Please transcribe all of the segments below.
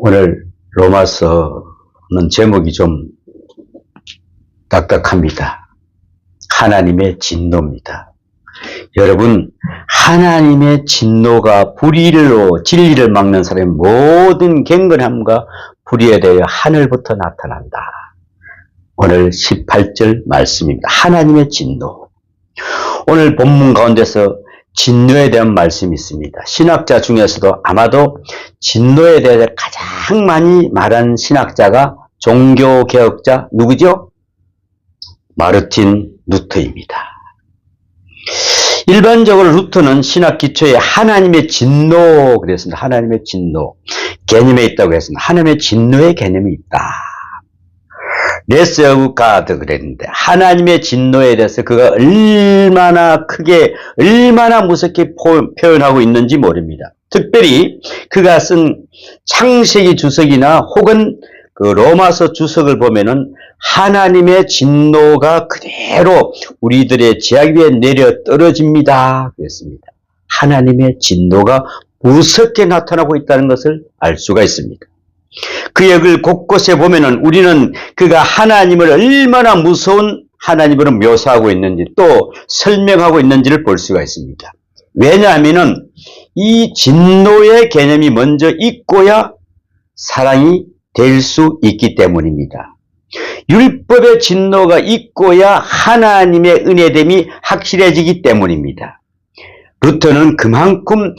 오늘 로마서는 제목이 좀 딱딱합니다. 하나님의 진노입니다. 여러분, 하나님의 진노가 불의로 진리를 막는 사람의 모든 경건함과 불의에 대해 하늘부터 나타난다. 오늘 18절 말씀입니다. 하나님의 진노. 오늘 본문 가운데서 진노에 대한 말씀이 있습니다. 신학자 중에서도 아마도 진노에 대해 가장 많이 말한 신학자가 종교개혁자 누구죠? 마르틴 루터입니다. 일반적으로 루터는 신학 기초에 하나님의 진노 그랬습니다. 하나님의 진노 개념에 있다고 했습니다. 하나님의 진노의 개념이 있다. 레스 가드 그랬는데 하나님의 진노에 대해서 그가 얼마나 크게 얼마나 무섭게 표현하고 있는지 모릅니다. 특별히 그가 쓴 창세기 주석이나 혹은 그 로마서 주석을 보면은 하나님의 진노가 그대로 우리들의 죄악 위에 내려 떨어집니다. 그랬습니다. 하나님의 진노가 무섭게 나타나고 있다는 것을 알 수가 있습니다. 그의 글 곳곳에 보면은 우리는 그가 하나님을 얼마나 무서운 하나님으로 묘사하고 있는지 또 설명하고 있는지를 볼 수가 있습니다. 왜냐하면은 이 진노의 개념이 먼저 있고야 사랑이 될 수 있기 때문입니다. 율법의 진노가 있고야 하나님의 은혜됨이 확실해지기 때문입니다. 루터는 그만큼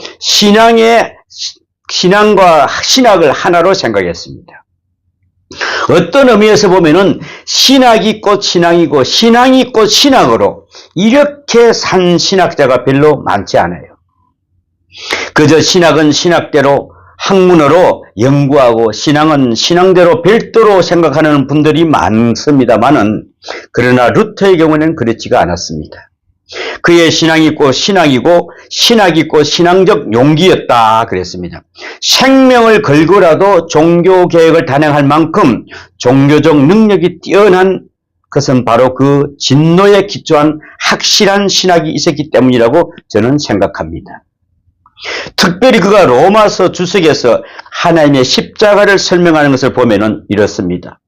신앙과 신학을 하나로 생각했습니다. 어떤 의미에서 보면은 신학이 곧 신앙이고 신앙이 곧 신학으로 이렇게 산 신학자가 별로 많지 않아요. 그저 신학은 신학대로 학문으로 연구하고 신앙은 신앙대로 별도로 생각하는 분들이 많습니다만은 그러나 루터의 경우는 그렇지가 않았습니다. 그의 신앙이 곧 신학이고 신학이 곧 신앙적 용기였다 그랬습니다. 생명을 걸고라도 종교개혁을 단행할 만큼 종교적 능력이 뛰어난 것은 바로 그 진노에 기초한 확실한 신학이 있었기 때문이라고 저는 생각합니다. 특별히 그가 로마서 주석에서 하나님의 십자가를 설명하는 것을 보면은 이렇습니다.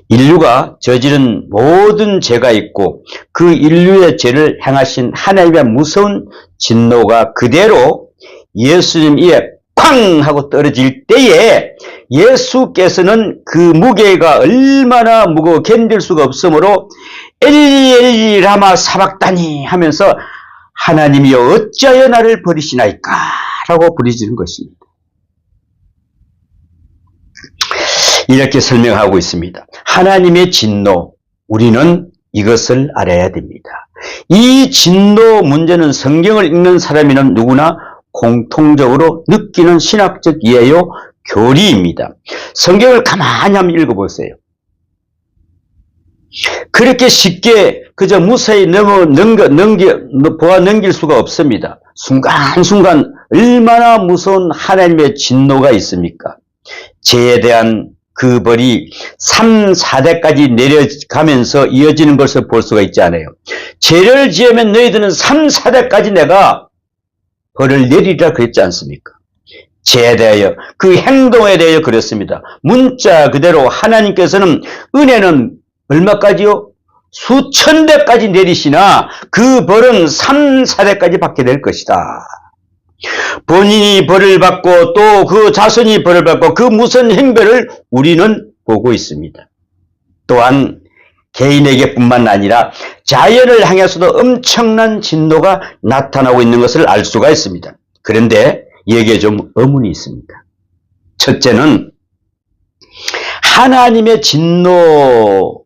인류가 저지른 모든 죄가 있고 그 인류의 죄를 행하신 하나님의 무서운 진노가 그대로 예수님 위에 쾅 하고 떨어질 때에 예수께서는 그 무게가 얼마나 무거워 견딜 수가 없으므로 엘리 엘리 라마 사박다니 하면서 하나님이여 어찌하여 나를 버리시나이까 라고 부르짖는 것입니다. 이렇게 설명하고 있습니다. 하나님의 진노, 우리는 이것을 알아야 됩니다. 이 진노 문제는 성경을 읽는 사람이면 누구나 공통적으로 느끼는 신학적 이해요 교리입니다. 성경을 가만히 한번 읽어보세요. 그렇게 쉽게 그저 무사히 넘길 수가 없습니다. 순간순간 얼마나 무서운 하나님의 진노가 있습니까? 죄에 대한 그 벌이 3, 4대까지 내려가면서 이어지는 것을 볼 수가 있지 않아요. 죄를 지으면 너희들은 3, 4대까지 내가 벌을 내리라 그랬지 않습니까? 죄에 대하여 그 행동에 대하여 그랬습니다. 문자 그대로 하나님께서는 은혜는 얼마까지요? 수천 대까지 내리시나 그 벌은 3, 4대까지 받게 될 것이다. 본인이 벌을 받고 또 그 자손이 벌을 받고 그 무슨 행배를 우리는 보고 있습니다. 또한 개인에게 뿐만 아니라 자연을 향해서도 엄청난 진노가 나타나고 있는 것을 알 수가 있습니다. 그런데 여기에 좀 의문이 있습니다. 첫째는 하나님의 진노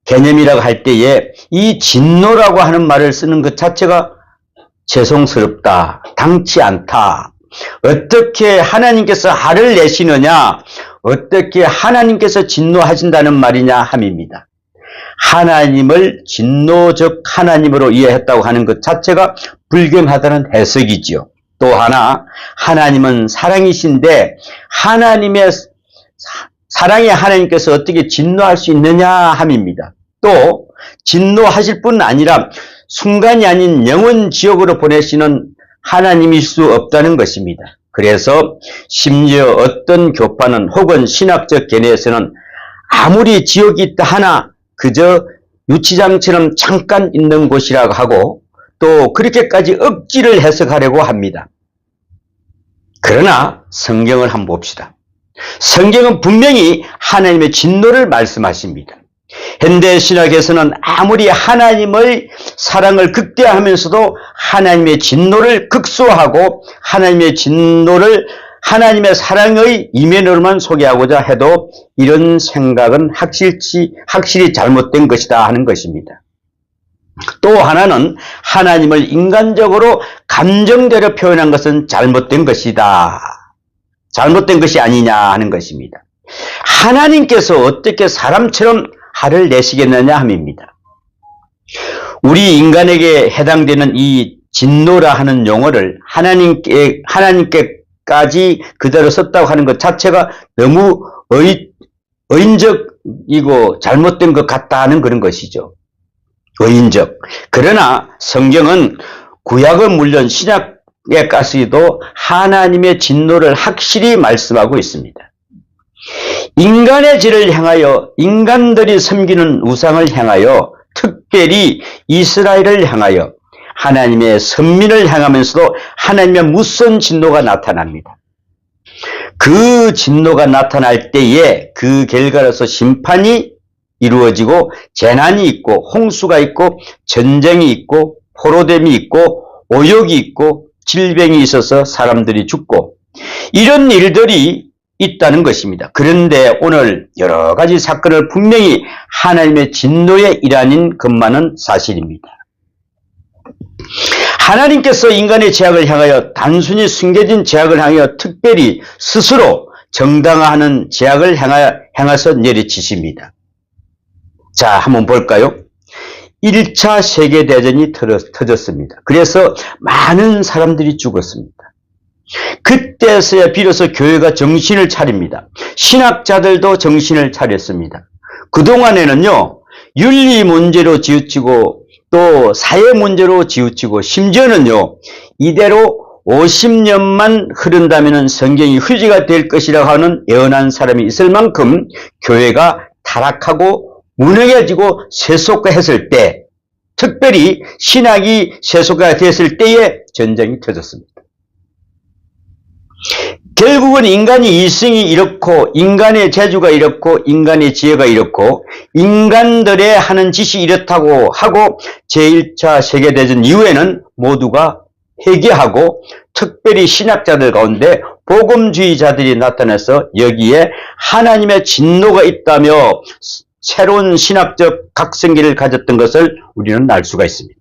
개념이라고 할 때에 이 진노라고 하는 말을 쓰는 것 자체가 죄송스럽다, 당치 않다. 어떻게 하나님께서 화를 내시느냐, 어떻게 하나님께서 진노하신다는 말이냐 함입니다. 하나님을 진노적 하나님으로 이해했다고 하는 것 자체가 불경하다는 해석이지요. 또 하나, 하나님은 사랑이신데 하나님의 사랑의 하나님께서 어떻게 진노할 수 있느냐 함입니다. 또 진노하실 뿐 아니라 순간이 아닌 영원 지옥으로 보내시는 하나님일 수 없다는 것입니다. 그래서 심지어 어떤 교파는 혹은 신학적 견해에서는 아무리 지옥이 있다 하나 그저 유치장처럼 잠깐 있는 곳이라고 하고 또 그렇게까지 억지를 해석하려고 합니다. 그러나 성경을 한번 봅시다. 성경은 분명히 하나님의 진노를 말씀하십니다. 현대 신학에서는 아무리 하나님의 사랑을 극대화하면서도 하나님의 진노를 극소화하고 하나님의 진노를 하나님의 사랑의 이면으로만 소개하고자 해도 이런 생각은 확실히 잘못된 것이다 하는 것입니다. 또 하나는 하나님을 인간적으로 감정대로 표현한 것은 잘못된 것이다. 잘못된 것이 아니냐 하는 것입니다. 하나님께서 어떻게 사람처럼 화를 내시겠느냐 함입니다. 우리 인간에게 해당되는 이 진노라 하는 용어를 하나님께까지 그대로 썼다고 하는 것 자체가 너무 의인적이고 잘못된 것 같다 하는 그런 것이죠. 의인적. 그러나 성경은 구약은 물론 신약에까지도 하나님의 진노를 확실히 말씀하고 있습니다. 인간의 죄를 향하여 인간들이 섬기는 우상을 향하여 특별히 이스라엘을 향하여 하나님의 선민을 향하면서도 하나님의 무서운 진노가 나타납니다. 그 진노가 나타날 때에 그 결과로서 심판이 이루어지고 재난이 있고 홍수가 있고 전쟁이 있고 포로됨이 있고 오욕이 있고 질병이 있어서 사람들이 죽고 이런 일들이 있다는 것입니다. 그런데 오늘 여러 가지 사건을 분명히 하나님의 진노의 일환인 것만은 사실입니다. 하나님께서 인간의 죄악을 향하여 단순히 숨겨진 죄악을 향하여 특별히 스스로 정당화하는 죄악을 향해서 내리치십니다. 자, 한번 볼까요? 1차 세계대전이 터졌습니다. 그래서 많은 사람들이 죽었습니다. 그때서야 비로소 교회가 정신을 차립니다. 신학자들도 정신을 차렸습니다. 그동안에는요, 윤리 문제로 지우치고 또 사회 문제로 지우치고 심지어는요, 이대로 50년만 흐른다면 성경이 휴지가 될 것이라고 하는 예언한 사람이 있을 만큼 교회가 타락하고 무능해지고 세속화했을 때, 특별히 신학이 세속화가 됐을 때에 전쟁이 터졌습니다. 결국은 인간이 이성이 이렇고 인간의 재주가 이렇고 인간의 지혜가 이렇고 인간들의 하는 짓이 이렇다고 하고 제1차 세계대전 이후에는 모두가 회개하고 특별히 신학자들 가운데 복음주의자들이 나타나서 여기에 하나님의 진노가 있다며 새로운 신학적 각성기를 가졌던 것을 우리는 알 수가 있습니다.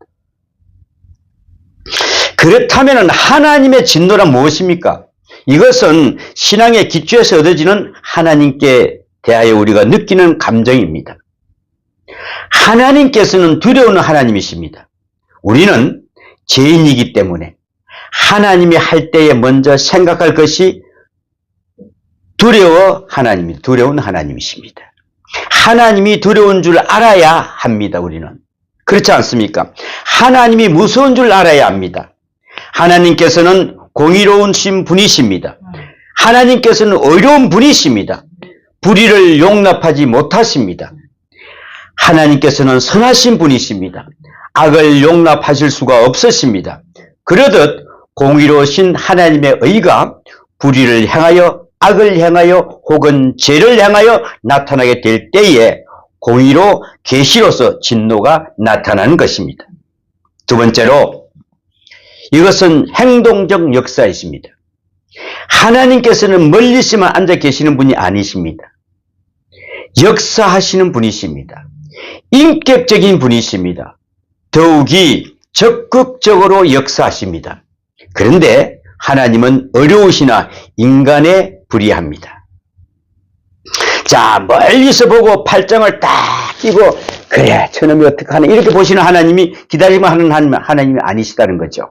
그렇다면 하나님의 진노란 무엇입니까? 이것은 신앙의 기초에서 얻어지는 하나님께 대하여 우리가 느끼는 감정입니다. 하나님께서는 두려운 하나님이십니다. 우리는 죄인이기 때문에 하나님이 할 때에 먼저 생각할 것이 두려운 하나님이십니다. 하나님이 두려운 줄 알아야 합니다. 우리는. 그렇지 않습니까? 하나님이 무서운 줄 알아야 합니다. 하나님께서는 공의로우신 분이십니다. 하나님께서는 의로운 분이십니다. 불의를 용납하지 못하십니다. 하나님께서는 선하신 분이십니다. 악을 용납하실 수가 없으십니다. 그러듯 공의로우신 하나님의 의가 불의를 향하여 악을 향하여 혹은 죄를 향하여 나타나게 될 때에 공의로 계시로서 진노가 나타나는 것입니다. 두 번째로 이것은 행동적 역사이십니다. 하나님께서는 멀리서만 앉아 계시는 분이 아니십니다. 역사하시는 분이십니다. 인격적인 분이십니다. 더욱이 적극적으로 역사하십니다. 그런데 하나님은 어려우시나 인간에 불의합니다. 자, 멀리서 보고 팔짱을 딱 끼고 그래 저놈이 어떡하나 이렇게 보시는 하나님이 기다리면 하는 하나님이 아니시다는 거죠.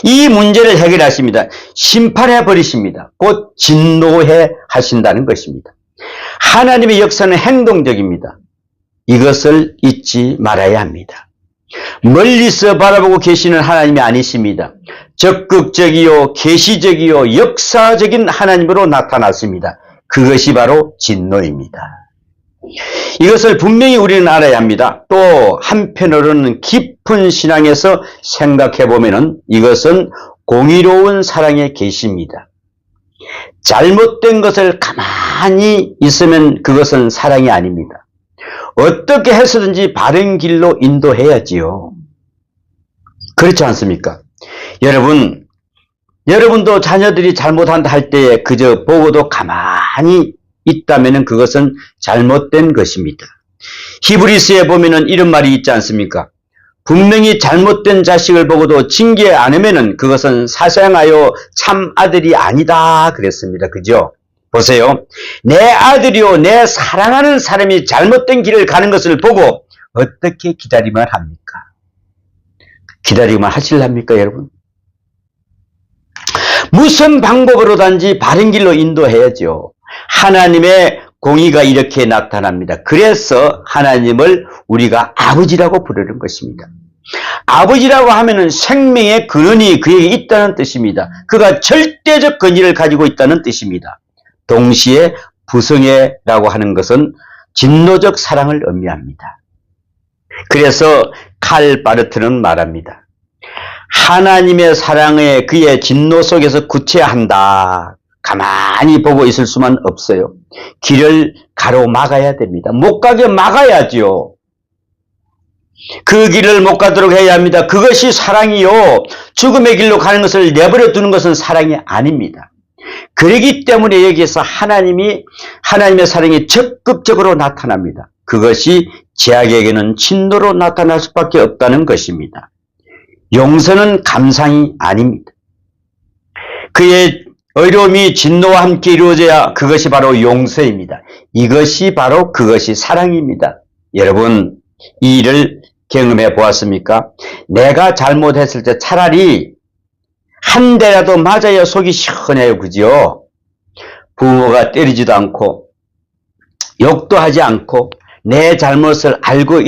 이 문제를 해결하십니다. 심판해 버리십니다. 곧 진노해 하신다는 것입니다. 하나님의 역사는 행동적입니다. 이것을 잊지 말아야 합니다. 멀리서 바라보고 계시는 하나님이 아니십니다. 적극적이요, 계시적이요, 역사적인 하나님으로 나타났습니다. 그것이 바로 진노입니다. 이것을 분명히 우리는 알아야 합니다. 또 한편으로는 깊은 신앙에서 생각해 보면은 이것은 공의로운 사랑의 계시입니다. 잘못된 것을 가만히 있으면 그것은 사랑이 아닙니다. 어떻게 해서든지 바른 길로 인도해야지요. 그렇지 않습니까? 여러분도 자녀들이 잘못한다 할 때에 그저 보고도 가만히 있다면 그것은 잘못된 것입니다. 히브리서에 보면은 이런 말이 있지 않습니까? 분명히 잘못된 자식을 보고도 징계 안 하면은 그것은 사생하여 참 아들이 아니다 그랬습니다. 그죠? 보세요. 내 아들이요, 내 사랑하는 사람이 잘못된 길을 가는 것을 보고 어떻게 기다리만 합니까? 기다리기만 하실랍니까, 여러분? 무슨 방법으로든지 바른 길로 인도해야죠. 하나님의 공의가 이렇게 나타납니다. 그래서 하나님을 우리가 아버지라고 부르는 것입니다. 아버지라고 하면은 생명의 근원이 그에게 있다는 뜻입니다. 그가 절대적 권위를 가지고 있다는 뜻입니다. 동시에 부성애라고 하는 것은 진노적 사랑을 의미합니다. 그래서 칼 바르트는 말합니다. 하나님의 사랑에 그의 진노 속에서 굳혀야 한다. 가만히 보고 있을 수만 없어요. 길을 가로막아야 됩니다. 못 가게 막아야죠. 그 길을 못 가도록 해야 합니다. 그것이 사랑이요. 죽음의 길로 가는 것을 내버려 두는 것은 사랑이 아닙니다. 그렇기 때문에 여기에서 하나님의 사랑이 적극적으로 나타납니다. 그것이 죄악에게는 진노로 나타날 수밖에 없다는 것입니다. 용서는 감상이 아닙니다. 그의 어려움이 진노와 함께 이루어져야 그것이 바로 용서입니다. 이것이 바로 그것이 사랑입니다. 여러분, 이 일을 경험해 보았습니까? 내가 잘못했을 때 차라리 한 대라도 맞아야 속이 시원해요. 그죠? 부모가 때리지도 않고 욕도 하지 않고 내 잘못을 알고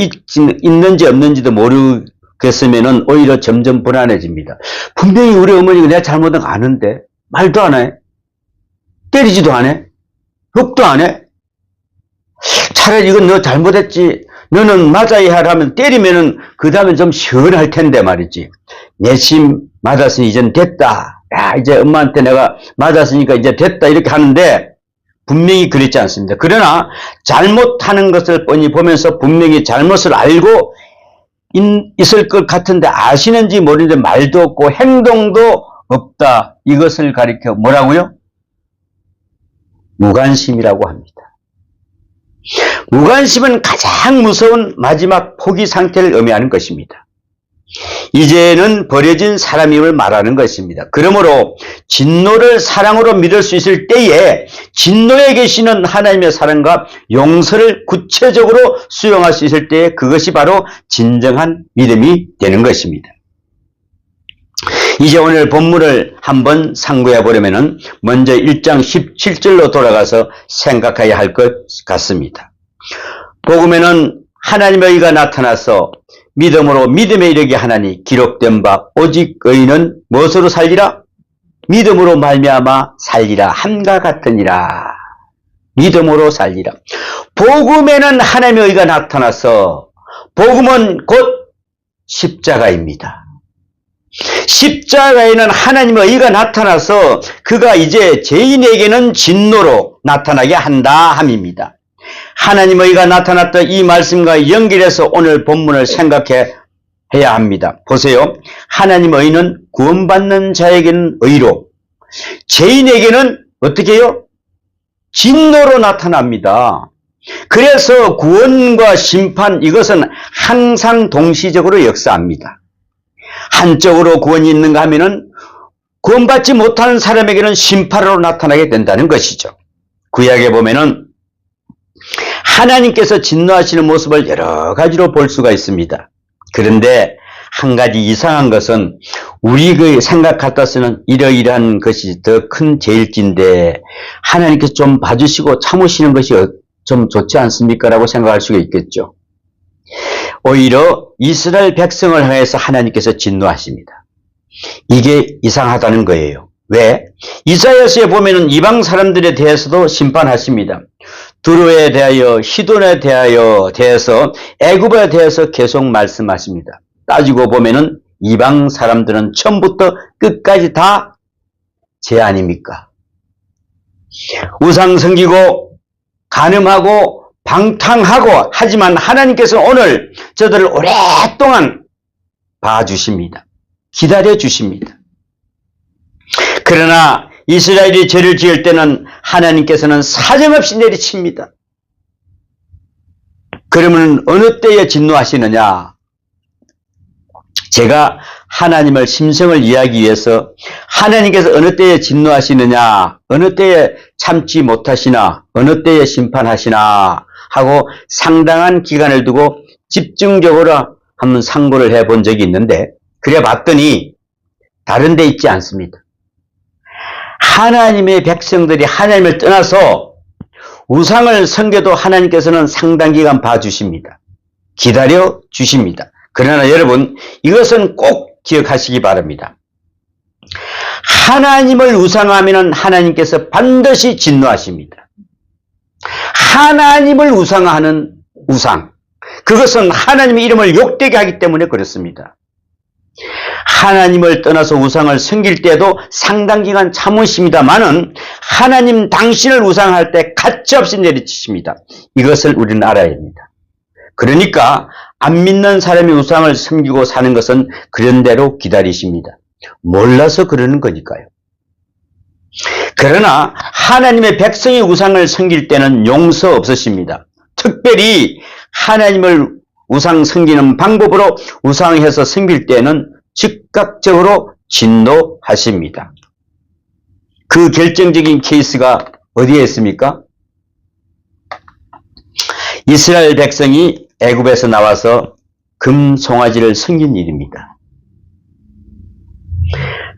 있는지 없는지도 모르겠으면 오히려 점점 불안해집니다. 분명히 우리 어머니가 내 잘못은 아는데 말도 안 해. 때리지도 안 해. 욕도 안 해. 차라리 이건 너 잘못했지. 너는 맞아야 하라면 때리면은 그 다음에 좀 시원할 텐데 말이지. 내심 맞았으니 이젠 됐다. 야, 이제 엄마한테 내가 맞았으니까 이제 됐다. 이렇게 하는데 분명히 그렇지 않습니다. 그러나 잘못하는 것을 뻔히 보면서 분명히 잘못을 알고 있을 것 같은데 아시는지 모르는데 말도 없고 행동도 없다. 이것을 가리켜 뭐라고요? 무관심이라고 합니다. 무관심은 가장 무서운 마지막 포기 상태를 의미하는 것입니다. 이제는 버려진 사람임을 말하는 것입니다. 그러므로 진노를 사랑으로 믿을 수 있을 때에 진노에 계시는 하나님의 사랑과 용서를 구체적으로 수용할 수 있을 때에 그것이 바로 진정한 믿음이 되는 것입니다. 이제 오늘 본문을 한번 상고해 보려면 먼저 1장 17절로 돌아가서 생각해야 할 것 같습니다. 복음에는 하나님의 의가 나타나서 믿음으로 믿음에 이르게 하나니 기록된 바 오직 의인은 무엇으로 살리라? 믿음으로 말미암아 살리라. 함과 같으니라. 믿음으로 살리라. 복음에는 하나님의 의가 나타나서 복음은 곧 십자가입니다. 십자가에는 하나님의 의가 나타나서 그가 이제 죄인에게는 진노로 나타나게 한다 함입니다. 하나님의 의가 나타났던 이 말씀과 연결해서 오늘 본문을 생각해야 합니다. 보세요. 하나님의 의는 구원받는 자에게는 의로, 죄인에게는 어떻게 해요? 진노로 나타납니다. 그래서 구원과 심판 이것은 항상 동시적으로 역사합니다. 한쪽으로 구원이 있는가 하면은 구원받지 못하는 사람에게는 심판으로 나타나게 된다는 것이죠. 구약에 보면은 하나님께서 진노하시는 모습을 여러 가지로 볼 수가 있습니다. 그런데 한 가지 이상한 것은 우리 그 생각 같아서는 이러이러한 것이 더 큰 죄일진데 하나님께서 좀 봐주시고 참으시는 것이 좀 좋지 않습니까? 라고 생각할 수가 있겠죠. 오히려 이스라엘 백성을 향해서 하나님께서 진노하십니다. 이게 이상하다는 거예요. 왜? 이사야서에 보면은 이방 사람들에 대해서도 심판하십니다. 두로에 대하여, 시돈에 대해서 애굽에 대해서 계속 말씀하십니다. 따지고 보면은 이방 사람들은 처음부터 끝까지 다 죄 아닙니까? 우상 섬기고 간음하고 방탕하고, 하지만 하나님께서 오늘 저들을 오랫동안 봐주십니다. 기다려 주십니다. 그러나 이스라엘이 죄를 지을 때는 하나님께서는 사정없이 내리칩니다. 그러면 어느 때에 진노하시느냐? 제가 하나님을 심성을 이해하기 위해서 하나님께서 어느 때에 진노하시느냐, 어느 때에 참지 못하시나, 어느 때에 심판하시나 하고 상당한 기간을 두고 집중적으로 한번 상고를 해본 적이 있는데, 그래 봤더니 다른 데 있지 않습니다. 하나님의 백성들이 하나님을 떠나서 우상을 섬겨도 하나님께서는 상당 기간 봐주십니다. 기다려 주십니다. 그러나 여러분, 이것은 꼭 기억하시기 바랍니다. 하나님을 우상하면 하나님께서 반드시 진노하십니다. 하나님을 우상하는 우상, 그것은 하나님의 이름을 욕되게 하기 때문에 그렇습니다. 하나님을 떠나서 우상을 섬길 때도 상당 기간 참으십니다마는 하나님 당신을 우상할 때 가차없이 내리치십니다. 이것을 우리는 알아야 합니다. 그러니까 안 믿는 사람이 우상을 섬기고 사는 것은 그런 대로 기다리십니다. 몰라서 그러는 거니까요. 그러나 하나님의 백성이 우상을 섬길 때는 용서 없으십니다. 특별히 하나님을 우상 섬기는 방법으로 우상해서 섬길 때는 즉각적으로 진노하십니다. 그 결정적인 케이스가 어디에 있습니까? 이스라엘 백성이 애굽에서 나와서 금 송아지를 섬긴 일입니다.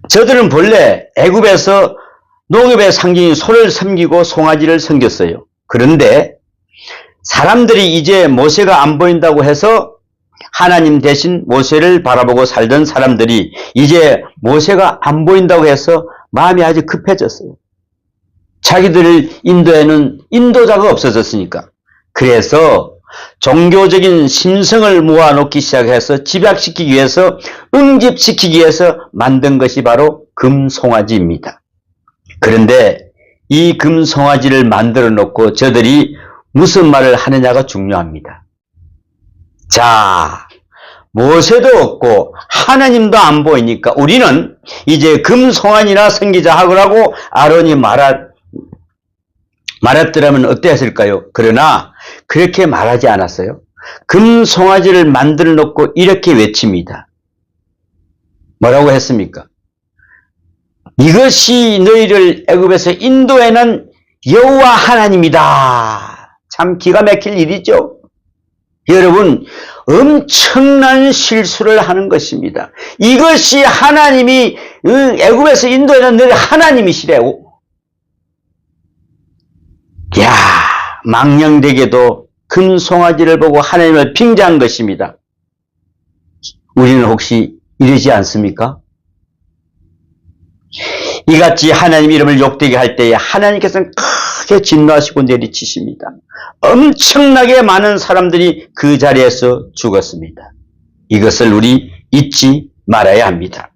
저들은 본래 애굽에서 농업의 상징인 소를 섬기고 송아지를 섬겼어요. 그런데 사람들이 이제 모세가 안 보인다고 해서 하나님 대신 모세를 바라보고 살던 사람들이 이제 모세가 안 보인다고 해서 마음이 아주 급해졌어요. 자기들을 인도에는 인도자가 없어졌으니까. 그래서 종교적인 심성을 모아놓기 시작해서 집약시키기 위해서, 응집시키기 위해서 만든 것이 바로 금송아지입니다. 그런데 이 금송아지를 만들어 놓고 저들이 무슨 말을 하느냐가 중요합니다. 자, 모세도 없고 하나님도 안 보이니까 우리는 이제 금송아지나 섬기자 하라고 아론이 말했더라면 어땠을까요? 그러나 그렇게 말하지 않았어요. 금송아지를 만들어 놓고 이렇게 외칩니다. 뭐라고 했습니까? 이것이 너희를 애굽에서 인도해낸 여호와 하나님이다. 참 기가 막힐 일이죠. 여러분, 엄청난 실수를 하는 것입니다. 이것이 하나님이 애굽에서 인도해낸 너희 하나님이시래요. 야, 망령되게도 금송아지를 보고 하나님을 빙자한 것입니다. 우리는 혹시 이러지 않습니까? 이같이 하나님 이름을 욕되게 할 때에 하나님께서는 크게 진노하시고 내리치십니다. 엄청나게 많은 사람들이 그 자리에서 죽었습니다. 이것을 우리 잊지 말아야 합니다.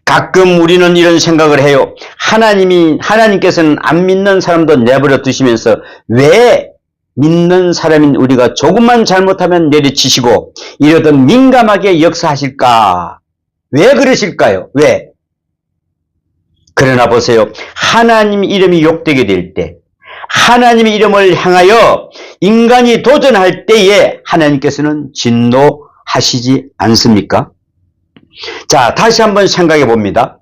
가끔 우리는 이런 생각을 해요. 하나님께서는 안 믿는 사람도 내버려 두시면서 왜 믿는 사람인 우리가 조금만 잘못하면 내리치시고 이러던 민감하게 역사하실까? 왜 그러실까요? 왜? 그러나 보세요. 하나님 이름이 욕되게 될 때, 하나님의 이름을 향하여 인간이 도전할 때에 하나님께서는 진노하시지 않습니까? 자, 다시 한번 생각해 봅니다.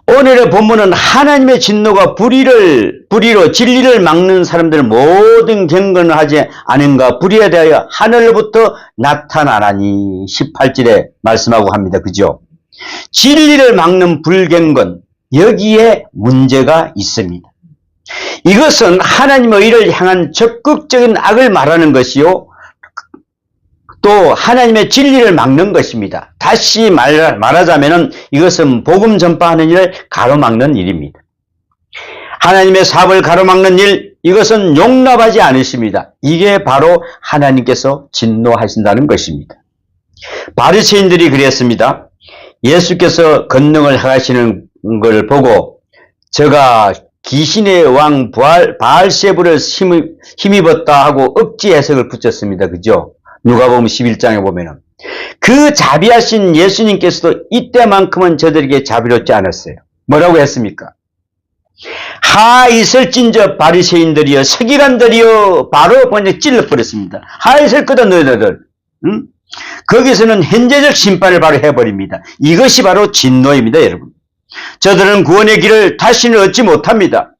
오늘의 본문은 하나님의 진노가 불의로 진리를 막는 사람들 모든 경건을 하지 않은가 불의에 대하여 하늘로부터 나타나나니 18절에 말씀하고 합니다. 그죠? 진리를 막는 불경건, 여기에 문제가 있습니다. 이것은 하나님의 의를 향한 적극적인 악을 말하는 것이요, 또 또 하나님의 진리를 막는 것입니다. 다시 말하자면 이것은 복음 전파하는 일을 가로막는 일입니다. 하나님의 사업을 가로막는 일, 이것은 용납하지 않으십니다. 이게 바로 하나님께서 진노하신다는 것입니다. 바리새인들이 그랬습니다. 예수께서 권능을 행하시는 걸 보고 저가 귀신의 왕 바알세불을 힘입었다 하고 억지 해석을 붙였습니다. 그죠? 누가복음 11장에 보면은 그 자비하신 예수님께서도 이때만큼은 저들에게 자비롭지 않았어요. 뭐라고 했습니까? 하 있을진저 바리새인들이여 서기관들이여 바로 그냥 찔러버렸습니다. 하 있을 거다 너희들. 응? 거기서는 현재적 심판을 바로 해버립니다. 이것이 바로 진노입니다, 여러분. 저들은 구원의 길을 다시는 얻지 못합니다.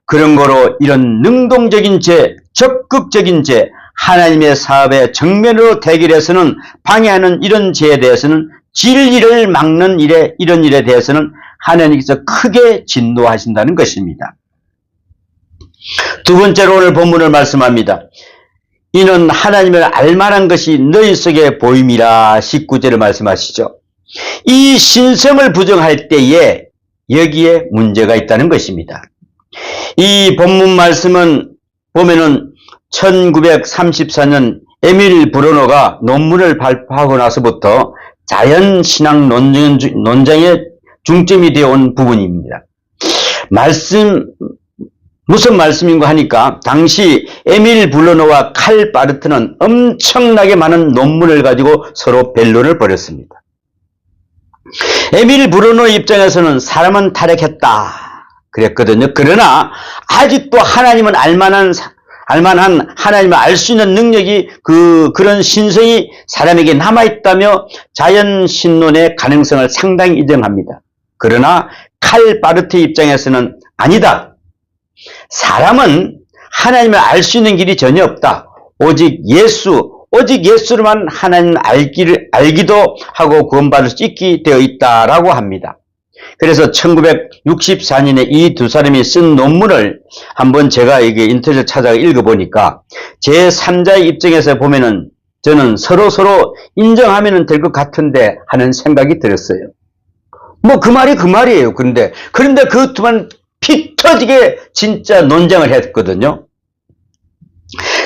그런 거로 이런 능동적인 죄, 적극적인 죄, 하나님의 사업에 정면으로 대결해서는 방해하는 이런 죄에 대해서는 진리를 막는 일에 이런 일에 대해서는 하나님께서 크게 진노하신다는 것입니다. 두 번째로 오늘 본문을 말씀합니다. 이는 하나님을 알만한 것이 너희 속에 보임이라 19절을 말씀하시죠. 이 신성을 부정할 때에 여기에 문제가 있다는 것입니다. 이 본문 말씀은 보면은 1934년 에밀 브루노가 논문을 발표하고 나서부터 자연신학 논쟁의 중점이 되어 온 부분입니다. 무슨 말씀인가 하니까 당시 에밀 브루노와 칼 바르트는 엄청나게 많은 논문을 가지고 서로 변론을 벌였습니다. 에밀 브루노 입장에서는 사람은 타락했다 그랬거든요. 그러나 아직도 하나님은 알만한 하나님을 알 수 있는 능력이 그런 신성이 사람에게 남아있다며 자연신론의 가능성을 상당히 인정합니다. 그러나 칼 바르트 입장에서는 아니다. 사람은 하나님을 알 수 있는 길이 전혀 없다. 오직 예수로만 하나님을 알기도 하고 구원받을 수 있게 되어 있다라고 합니다. 그래서 1964년에 이 두 사람이 쓴 논문을 한번 제가 이게 인터넷 찾아가 읽어보니까 제3자의 입장에서 보면은 저는 서로 인정하면 될 것 같은데 하는 생각이 들었어요. 뭐 그 말이 그 말이에요. 그런데 그 두만 피 터지게 진짜 논쟁을 했거든요.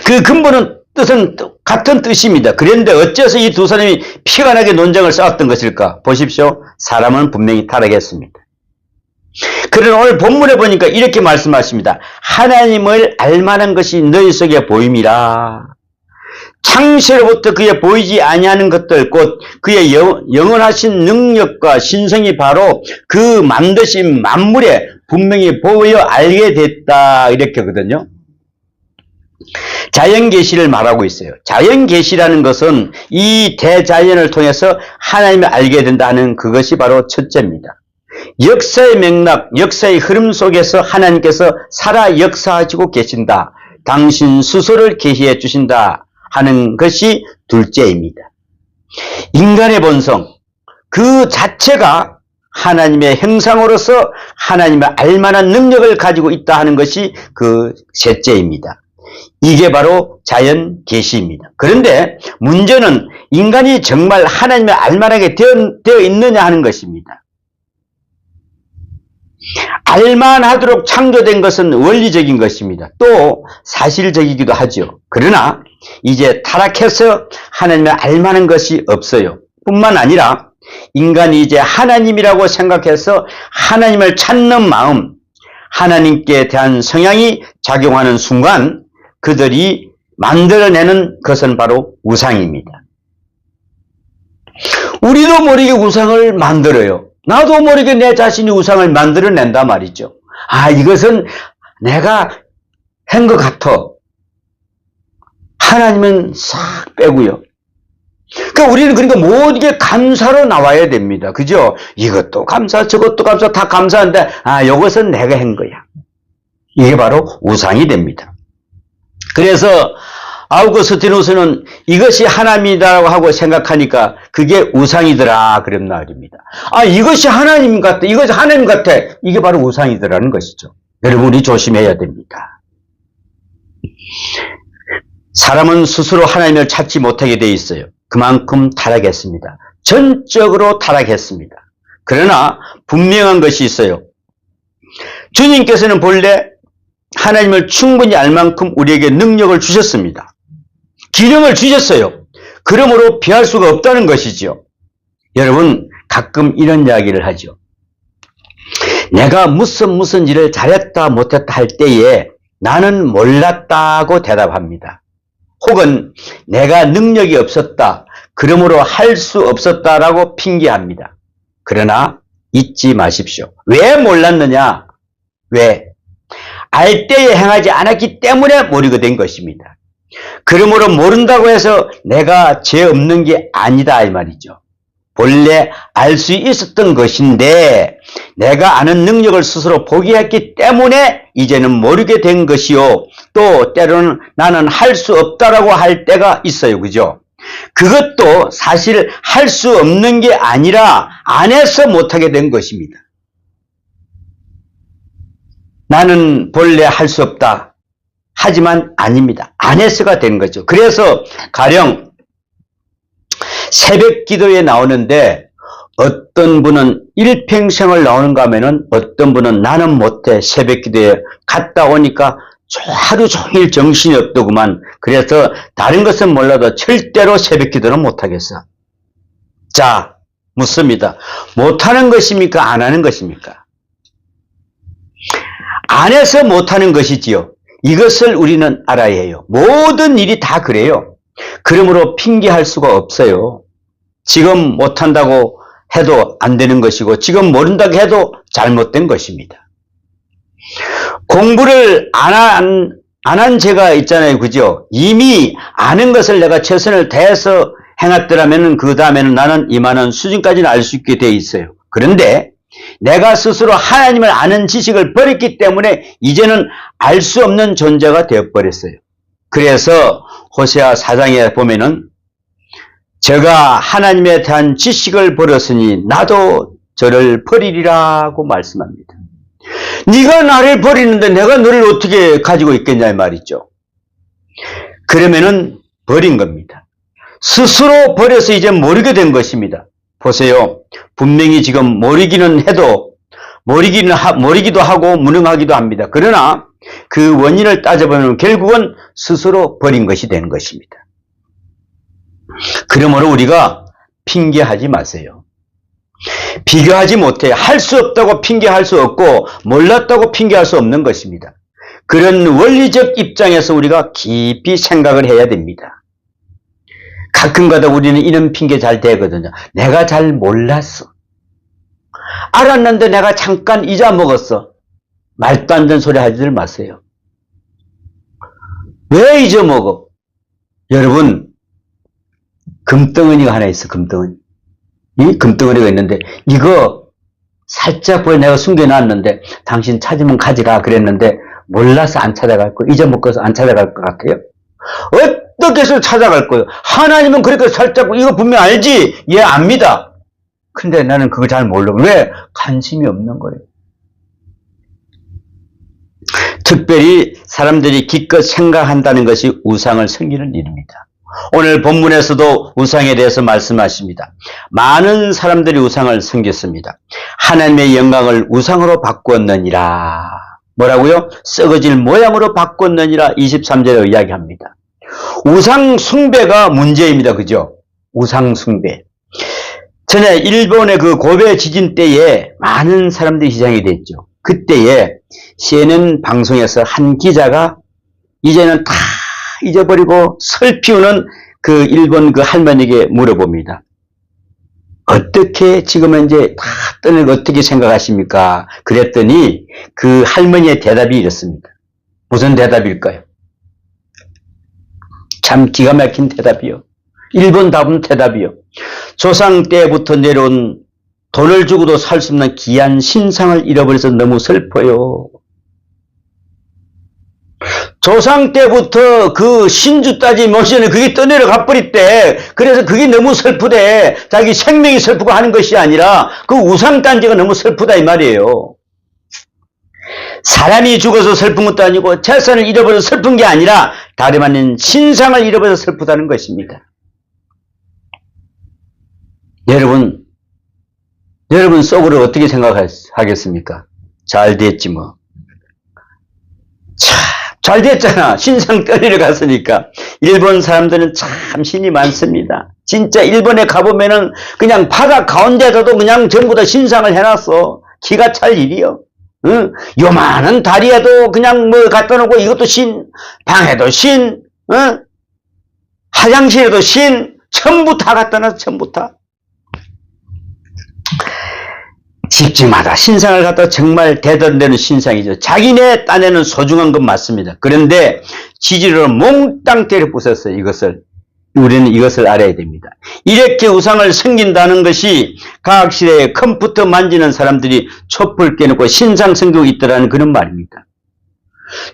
그 근본은 뜻은 같은 뜻입니다. 그런데 어째서 이 두 사람이 피가 나게 논쟁을 싸웠던 것일까? 보십시오. 사람은 분명히 타락했습니다. 그러나 오늘 본문에 보니까 이렇게 말씀하십니다. 하나님을 알만한 것이 너희 속에 보임이라. 창세로부터 그의 보이지 아니하는 것들 곧 그의 영원하신 능력과 신성이 바로 그 만드신 만물에 분명히 보여 알게 됐다 이렇게거든요. 자연계시를 말하고 있어요. 자연계시라는 것은 이 대자연을 통해서 하나님을 알게 된다는 그것이 바로 첫째입니다. 역사의 맥락, 역사의 흐름 속에서 하나님께서 살아 역사하시고 계신다. 당신 스스로를 계시해 주신다 하는 것이 둘째입니다. 인간의 본성, 그 자체가 하나님의 형상으로서 하나님을 알만한 능력을 가지고 있다 하는 것이 그 셋째입니다. 이게 바로 자연 계시입니다. 그런데 문제는 인간이 정말 하나님을 알만하게 되어 있느냐 하는 것입니다. 알만하도록 창조된 것은 원리적인 것입니다. 또 사실적이기도 하죠. 그러나 이제 타락해서 하나님을 알만한 것이 없어요. 뿐만 아니라 인간이 이제 하나님이라고 생각해서 하나님을 찾는 마음, 하나님께 대한 성향이 작용하는 순간 그들이 만들어내는 것은 바로 우상입니다. 우리도 모르게 우상을 만들어요. 나도 모르게 내 자신이 우상을 만들어낸단 말이죠. 이것은 내가 한 것 같아. 하나님은 싹 빼고요. 우리는 그러니까 모든 게 감사로 나와야 됩니다. 그죠? 이것도 감사, 저것도 감사, 다 감사한데, 이것은 내가 한 거야. 이게 바로 우상이 됩니다. 그래서 아우구스티누스는 이것이 하나님이라고 하고 생각하니까 그게 우상이더라 그런 말입니다. 이것이 하나님 같아. 이것이 하나님 같아. 이게 바로 우상이더라는 것이죠. 여러분이 조심해야 됩니다. 사람은 스스로 하나님을 찾지 못하게 돼 있어요. 그만큼 타락했습니다. 전적으로 타락했습니다. 그러나 분명한 것이 있어요. 주님께서는 본래 하나님을 충분히 알 만큼 우리에게 능력을 주셨습니다. 기능을 주셨어요. 그러므로 피할 수가 없다는 것이죠. 여러분, 가끔 이런 이야기를 하죠. 내가 무슨 일을 잘했다 못했다 할 때에 나는 몰랐다고 대답합니다. 혹은 내가 능력이 없었다, 그러므로 할 수 없었다라고 핑계합니다. 그러나 잊지 마십시오. 왜 몰랐느냐? 왜? 알 때에 행하지 않았기 때문에 모르게 된 것입니다. 그러므로 모른다고 해서 내가 죄 없는 게 아니다 이 말이죠. 본래 알 수 있었던 것인데 내가 아는 능력을 스스로 포기했기 때문에 이제는 모르게 된 것이요. 또 때로는 나는 할 수 없다라고 할 때가 있어요. 그죠? 그것도 사실 할 수 없는 게 아니라 안 해서 못하게 된 것입니다. 나는 본래 할 수 없다. 하지만 아닙니다. 안 해서가 된 거죠. 그래서 가령 새벽 기도에 나오는데 어떤 분은 일평생을 나오는가 하면은 어떤 분은 나는 못해 새벽 기도에 갔다 오니까 하루 종일 정신이 없더구만. 그래서 다른 것은 몰라도 절대로 새벽 기도는 못하겠어. 자, 묻습니다. 못하는 것입니까? 안 하는 것입니까? 안 해서 못하는 것이지요. 이것을 우리는 알아야 해요. 모든 일이 다 그래요. 그러므로 핑계할 수가 없어요. 지금 못한다고 해도 안 되는 것이고 지금 모른다고 해도 잘못된 것입니다. 공부를 안 한 죄가 있잖아요. 그죠? 이미 아는 것을 내가 최선을 다해서 행했더라면 그 다음에는 나는 이만한 수준까지는 알 수 있게 돼 있어요. 그런데 내가 스스로 하나님을 아는 지식을 버렸기 때문에 이제는 알 수 없는 존재가 되어버렸어요. 그래서 호세아 4장에 보면은 제가 하나님에 대한 지식을 버렸으니 나도 저를 버리리라고 말씀합니다. 네가 나를 버리는데 내가 너를 어떻게 가지고 있겠냐 이 말이죠. 그러면은 버린 겁니다. 스스로 버려서 이제 모르게 된 것입니다. 보세요. 분명히 지금 모르기는 해도 모르기도 하고 무능하기도 합니다. 그러나 그 원인을 따져보면 결국은 스스로 버린 것이 되는 것입니다. 그러므로 우리가 핑계하지 마세요. 비교하지 못해요. 할 수 없다고 핑계할 수 없고 몰랐다고 핑계할 수 없는 것입니다. 그런 원리적 입장에서 우리가 깊이 생각을 해야 됩니다. 가끔가다 우리는 이런 핑계 잘 대거든요. 내가 잘 몰랐어. 알았는데 내가 잠깐 잊어먹었어. 말도 안 되는 소리 하지들 마세요. 왜 잊어먹어? 여러분, 금덩어리가 하나 있어. 금덩어리. 이 금덩어리가 있는데 이거 살짝 보여 내가 숨겨놨는데 당신 찾으면 가져가 그랬는데 몰라서 안 찾아갈 거예요. 잊어먹어서 안 찾아갈 것 같아요. 어떻게 해서 찾아갈 거예요. 하나님은 그렇게 살짝 이거 분명 알지? 얘 압니다. 근데 나는 그거 잘 몰라. 왜? 관심이 없는 거예요. 특별히 사람들이 기껏 생각한다는 것이 우상을 섬기는 일입니다. 오늘 본문에서도 우상에 대해서 말씀하십니다. 많은 사람들이 우상을 섬겼습니다. 하나님의 영광을 우상으로 바꾸었느니라. 뭐라고요? 썩어질 모양으로 바꾸었느니라 23절에 이야기합니다. 우상 숭배가 문제입니다. 그죠? 우상 숭배. 전에 일본의 그 고베 지진 때에 많은 사람들이 희생이 됐죠. 그때에 CNN 방송에서 한 기자가 이제는 다 잊어버리고 슬피우는 그 일본 그 할머니에게 물어봅니다. 어떻게 지금 이제 다 떠나고 어떻게 생각하십니까? 그랬더니 그 할머니의 대답이 이렇습니다. 무슨 대답일까요? 참 기가 막힌 대답이요. 일본 답은 대답이요. 조상 때부터 내려온 돈을 주고도 살 수 없는 귀한 신상을 잃어버려서 너무 슬퍼요. 조상 때부터 그 신주 따지 모시는 그게 떠내려 가버렸대. 그래서 그게 너무 슬프대. 자기 생명이 슬프고 하는 것이 아니라 그 우상 단지가 너무 슬프다 이 말이에요. 사람이 죽어서 슬픈 것도 아니고 재산을 잃어버려서 슬픈 게 아니라 다름 아닌 신상을 잃어버려서 슬프다는 것입니다. 여러분 속으로 어떻게 생각하겠습니까? 잘 됐지 뭐. 참, 잘 됐잖아. 신상 떨리러 갔으니까. 일본 사람들은 참 신이 많습니다. 진짜 일본에 가보면은 그냥 바다 가운데서도 그냥 전부 다 신상을 해놨어. 기가 찰 일이요. 응? 요만한 다리에도 그냥 뭐 갖다 놓고 이것도 신, 방에도 신, 응? 화장실에도 신, 전부 다 갖다 놨어. 전부 다. 집집마다 신상을 갖다 정말 대단되는 신상이죠. 자기네 딴에는 소중한 건 맞습니다. 그런데 지지로 몽땅 때려 부쉈어요. 우리는 이것을 알아야 됩니다. 이렇게 우상을 섬긴다는 것이 과학시대에 컴퓨터 만지는 사람들이 촛불 깨놓고 신상 섬기고 있더라는 그런 말입니다.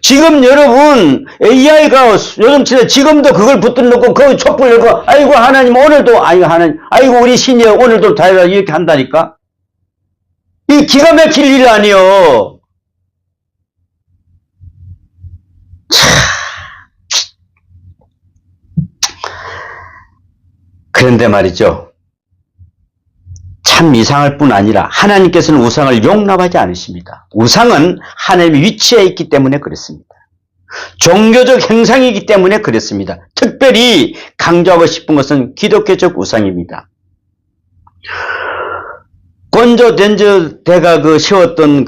지금 여러분 AI가 요즘 시대 지금도 그걸 붙들어놓고 그 촛불 열고 아이고 하나님 오늘도 아이고 하나님 아이고 우리 신이 오늘도 다이라 이렇게 한다니까. 이 기가 막힐 일 아니요. 그런데 말이죠. 참 이상할 뿐 아니라 하나님께서는 우상을 용납하지 않으십니다. 우상은 하나님의 위치에 있기 때문에 그렇습니다. 종교적 행상이기 때문에 그렇습니다. 특별히 강조하고 싶은 것은 기독교적 우상입니다. 곤조 덴저 대가 세웠던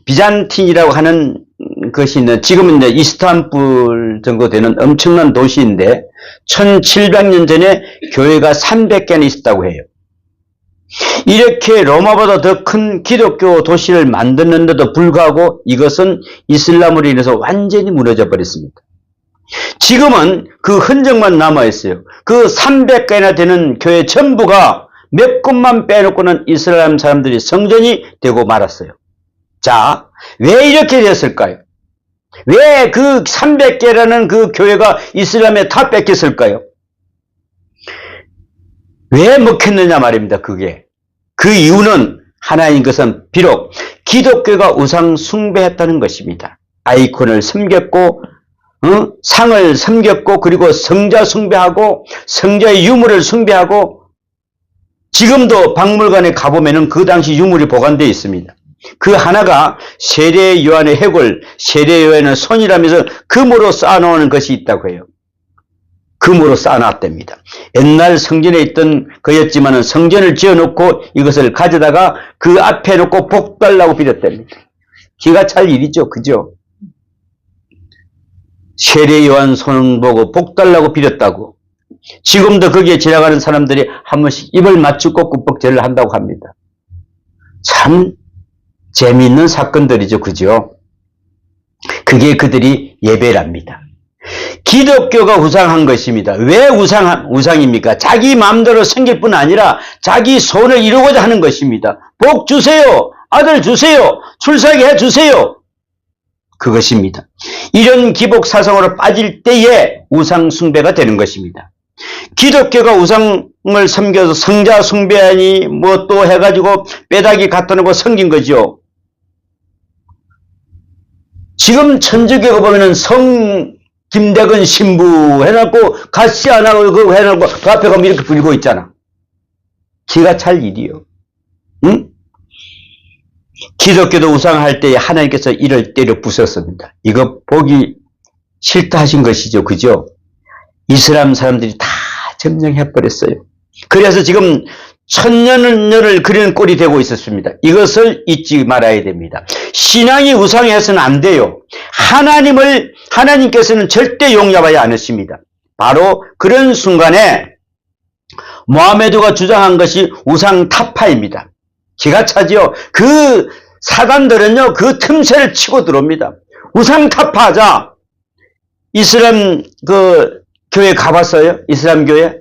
비잔틴이라고 하는 것이 있는, 지금은 이제 이스탄불 정도 되는 엄청난 도시인데, 1700년 전에 교회가 300개나 있었다고 해요. 이렇게 로마보다 더 큰 기독교 도시를 만들는데도 불구하고 이것은 이슬람으로 인해서 완전히 무너져 버렸습니다. 지금은 그 흔적만 남아있어요. 그 300개나 되는 교회 전부가 몇 곳만 빼놓고는 이슬람 사람들이 성전이 되고 말았어요. 자, 왜 이렇게 됐을까요? 왜 그 300개라는 그 교회가 이슬람에 다 뺏겼을까요? 왜 먹혔느냐 말입니다. 그게. 그 이유는 하나인 것은 비록 기독교가 우상 숭배했다는 것입니다. 아이콘을 섬겼고 상을 섬겼고 그리고 성자 숭배하고 성자의 유물을 숭배하고 지금도 박물관에 가보면은 그 당시 유물이 보관되어 있습니다. 그 하나가 세례 요한의 해골, 세례 요한의 손이라면서 금으로 쌓아놓은 것이 있다고 해요. 금으로 쌓아놨답니다. 옛날 성전에 있던 거였지만은 성전을 지어놓고 이것을 가져다가 그 앞에 놓고 복 달라고 빌었답니다. 기가 찰 일이죠. 그죠? 세례 요한 손 보고 복 달라고 빌었다고. 지금도 거기에 지나가는 사람들이 한 번씩 입을 맞추고 굽벅제를 한다고 합니다. 참 재미있는 사건들이죠. 그죠? 그게 그들이 예배랍니다. 기독교가 우상한 것입니다. 왜 우상입니까? 자기 마음대로 생길 뿐 아니라 자기 소원을 이루고자 하는 것입니다. 복 주세요. 아들 주세요. 출세하게 해주세요. 그것입니다. 이런 기복 사상으로 빠질 때에 우상 숭배가 되는 것입니다. 기독교가 우상을 섬겨서 성자 숭배하니 뭐 또 해가지고 빼다기 갖다 놓고 섬긴 거죠. 지금 천주교가 보면은 김대근 신부 해놓고 가시 안 하고 그거 해놓고 그 앞에 가면 이렇게 불고 있잖아. 기가 찰 일이요. 응? 기독교도 우상할 때에 하나님께서 이를 때려 부쉈습니다. 이거 보기 싫다 하신 것이죠. 그죠? 이슬람 사람들이 다 점령해버렸어요. 그래서 지금 천년을 그리는 꼴이 되고 있었습니다. 이것을 잊지 말아야 됩니다. 신앙이 우상해서는 안 돼요. 하나님께서는 절대 용납하지 않으십니다. 바로 그런 순간에 모하메드가 주장한 것이 우상 타파입니다. 기가 차지요. 그 사단들은요, 그 틈새를 치고 들어옵니다. 우상 타파하자. 이슬람 교회 가봤어요? 이슬람 교회?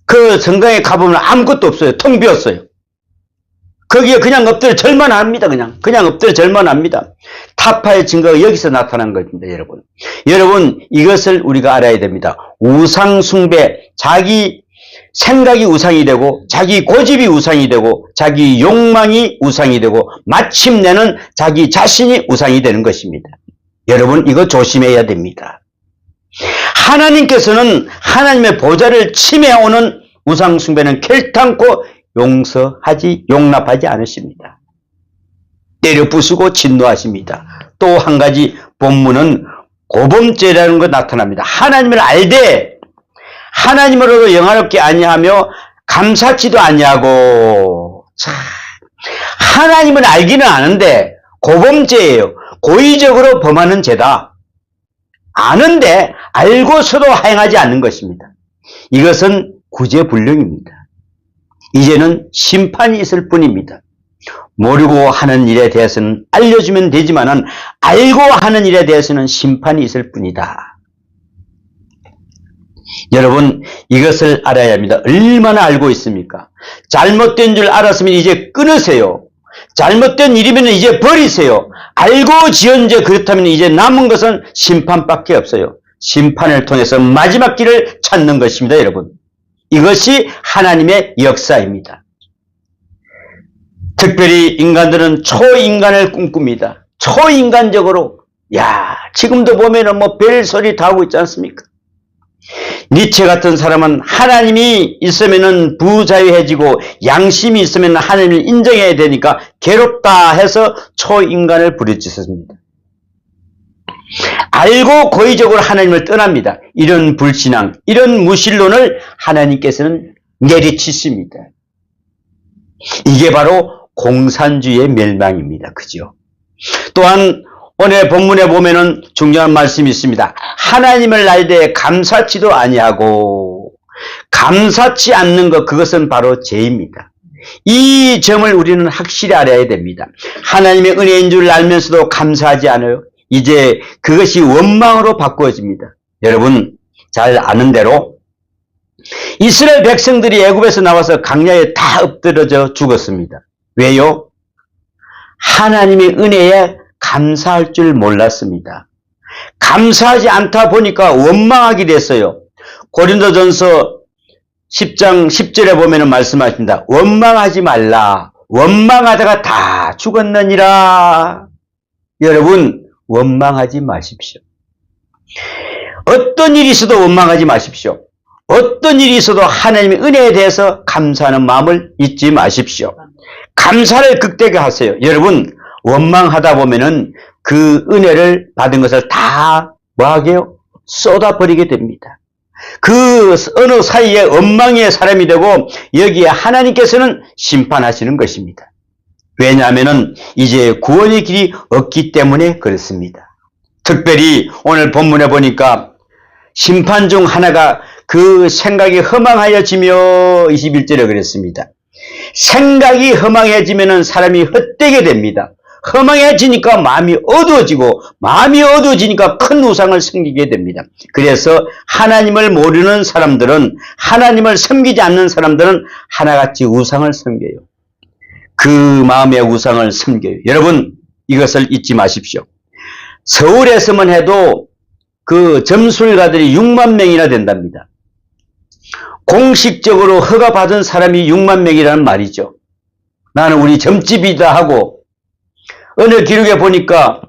그 성당에 가보면 아무것도 없어요. 텅 비었어요. 거기에 그냥 엎드려 절만 합니다. 그냥 엎드려 절만 합니다. 타파의 증거가 여기서 나타난 겁니다. 여러분 이것을 우리가 알아야 됩니다. 우상 숭배, 자기 생각이 우상이 되고 자기 고집이 우상이 되고 자기 욕망이 우상이 되고 마침내는 자기 자신이 우상이 되는 것입니다. 여러분 이거 조심해야 됩니다. 하나님께서는 하나님의 보좌를 침해오는 우상 숭배는 결단코 용납하지 않으십니다. 때려 부수고 진노하십니다. 또 한 가지 본문은 고범죄라는 것 나타납니다. 하나님을 알되 하나님으로도 영화롭게 아니하며 감사치도 아니하고. 자, 하나님을 알기는 아는데 고범죄예요. 고의적으로 범하는 죄다. 아는데 알고서도 행하지 않는 것입니다. 이것은 구제불능입니다. 이제는 심판이 있을 뿐입니다. 모르고 하는 일에 대해서는 알려주면 되지만은 알고 하는 일에 대해서는 심판이 있을 뿐이다. 여러분, 이것을 알아야 합니다. 얼마나 알고 있습니까? 잘못된 줄 알았으면 이제 끊으세요. 잘못된 일이면 이제 버리세요. 알고 지은 죄 그렇다면 이제 남은 것은 심판밖에 없어요. 심판을 통해서 마지막 길을 찾는 것입니다, 여러분. 이것이 하나님의 역사입니다. 특별히 인간들은 초인간을 꿈꿉니다. 초인간적으로, 지금도 보면은 별소리 다 하고 있지 않습니까? 니체 같은 사람은 하나님이 있으면은 부자유해지고 양심이 있으면 하나님을 인정해야 되니까 괴롭다 해서 초인간을 부르짖습니다. 알고 고의적으로 하나님을 떠납니다. 이런 불신앙, 이런 무신론을 하나님께서는 내리치십니다. 이게 바로 공산주의의 멸망입니다. 그죠? 또한 오늘 본문에 보면은 중요한 말씀이 있습니다. 하나님을 알되 감사치도 아니하고. 감사치 않는 것, 그것은 바로 죄입니다. 이 점을 우리는 확실히 알아야 됩니다. 하나님의 은혜인 줄 알면서도 감사하지 않아요. 이제 그것이 원망으로 바꾸어집니다. 여러분 잘 아는 대로 이스라엘 백성들이 애굽에서 나와서 광야에 다 엎드러져 죽었습니다. 왜요? 하나님의 은혜에 감사할 줄 몰랐습니다. 감사하지 않다 보니까 원망하게 됐어요. 고린도전서 10장 10절에 보면 말씀하십니다. 원망하지 말라. 원망하다가 다 죽었느니라. 여러분 원망하지 마십시오. 어떤 일이 있어도 원망하지 마십시오. 어떤 일이 있어도 하나님의 은혜에 대해서 감사하는 마음을 잊지 마십시오. 감사를 극대게 하세요. 여러분 원망하다 보면은 그 은혜를 받은 것을 다 뭐하게요? 쏟아버리게 됩니다. 그 어느 사이에 원망의 사람이 되고 여기에 하나님께서는 심판하시는 것입니다. 왜냐하면은 이제 구원의 길이 없기 때문에 그렇습니다. 특별히 오늘 본문에 보니까 심판 중 하나가 그 생각이 허망하여지며 21절에 그랬습니다. 생각이 허망해지면은 사람이 헛되게 됩니다. 허망해지니까 마음이 어두워지고 마음이 어두워지니까 큰 우상을 섬기게 됩니다. 그래서 하나님을 모르는 사람들은 하나님을 섬기지 않는 사람들은 하나같이 우상을 섬겨요. 그 마음의 우상을 섬겨요. 여러분 이것을 잊지 마십시오. 서울에서만 해도 그 점술가들이 6만 명이나 된답니다. 공식적으로 허가받은 사람이 6만 명이라는 말이죠. 나는 우리 점집이다 하고 어느 기록에 보니까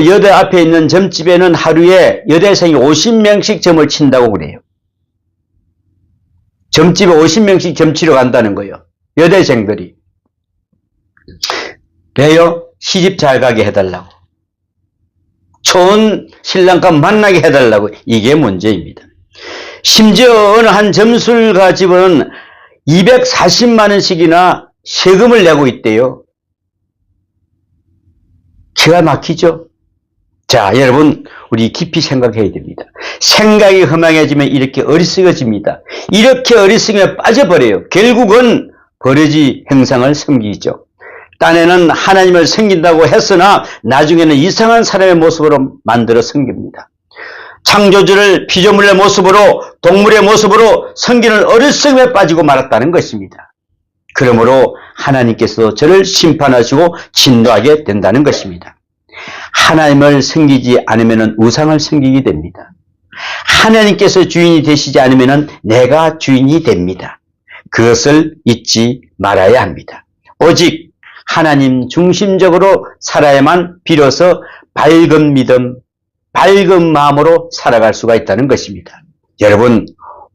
여대 앞에 있는 점집에는 하루에 여대생이 50명씩 점을 친다고 그래요. 점집에 50명씩 점 치러 간다는 거예요. 여대생들이. 왜요? 시집 잘 가게 해달라고. 좋은 신랑과 만나게 해달라고. 이게 문제입니다. 심지어 어느 한 점술가 집은 240만 원씩이나 세금을 내고 있대요. 기가 막히죠? 자, 여러분 우리 깊이 생각해야 됩니다. 생각이 허망해지면 이렇게 어리석어집니다. 이렇게 어리석음에 빠져버려요. 결국은 버러지 행상을 섬기죠. 딴에는 하나님을 섬긴다고 했으나 나중에는 이상한 사람의 모습으로 만들어 섬깁니다. 창조주를 피조물의 모습으로 동물의 모습으로 섬기는 어리석음에 빠지고 말았다는 것입니다. 그러므로 하나님께서 저를 심판하시고 진노하게 된다는 것입니다. 하나님을 섬기지 않으면 우상을 섬기게 됩니다. 하나님께서 주인이 되시지 않으면 내가 주인이 됩니다. 그것을 잊지 말아야 합니다. 오직 하나님 중심적으로 살아야만 비로소 밝은 믿음, 밝은 마음으로 살아갈 수가 있다는 것입니다. 여러분,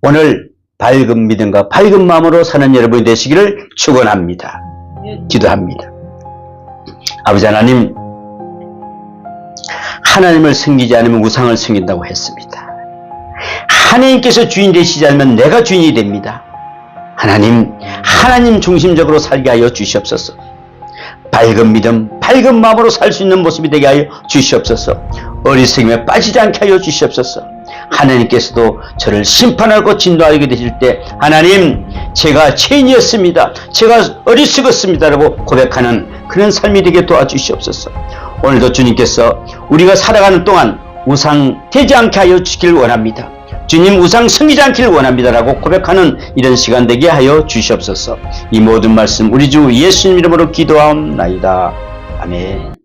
오늘 밝은 믿음과 밝은 마음으로 사는 여러분이 되시기를 축원합니다. 기도합니다. 아버지 하나님, 하나님을 섬기지 않으면 우상을 섬긴다고 했습니다. 하나님께서 주인 되시지 않으면 내가 주인이 됩니다. 하나님 중심적으로 살게 하여 주시옵소서. 밝은 믿음, 밝은 마음으로 살 수 있는 모습이 되게 하여 주시옵소서. 어리석임에 빠지지 않게 하여 주시옵소서. 하나님께서도 저를 심판하고 진노하게 되실 때 하나님, 제가 죄인이었습니다, 제가 어리석었습니다 라고 고백하는 그런 삶이 되게 도와주시옵소서. 오늘도 주님께서 우리가 살아가는 동안 우상 되지 않게 하여 주시길 원합니다. 주님, 우상 섬기지 않기를 원합니다 라고 고백하는 이런 시간 되게 하여 주시옵소서. 이 모든 말씀 우리 주 예수님 이름으로 기도하옵나이다. 아멘.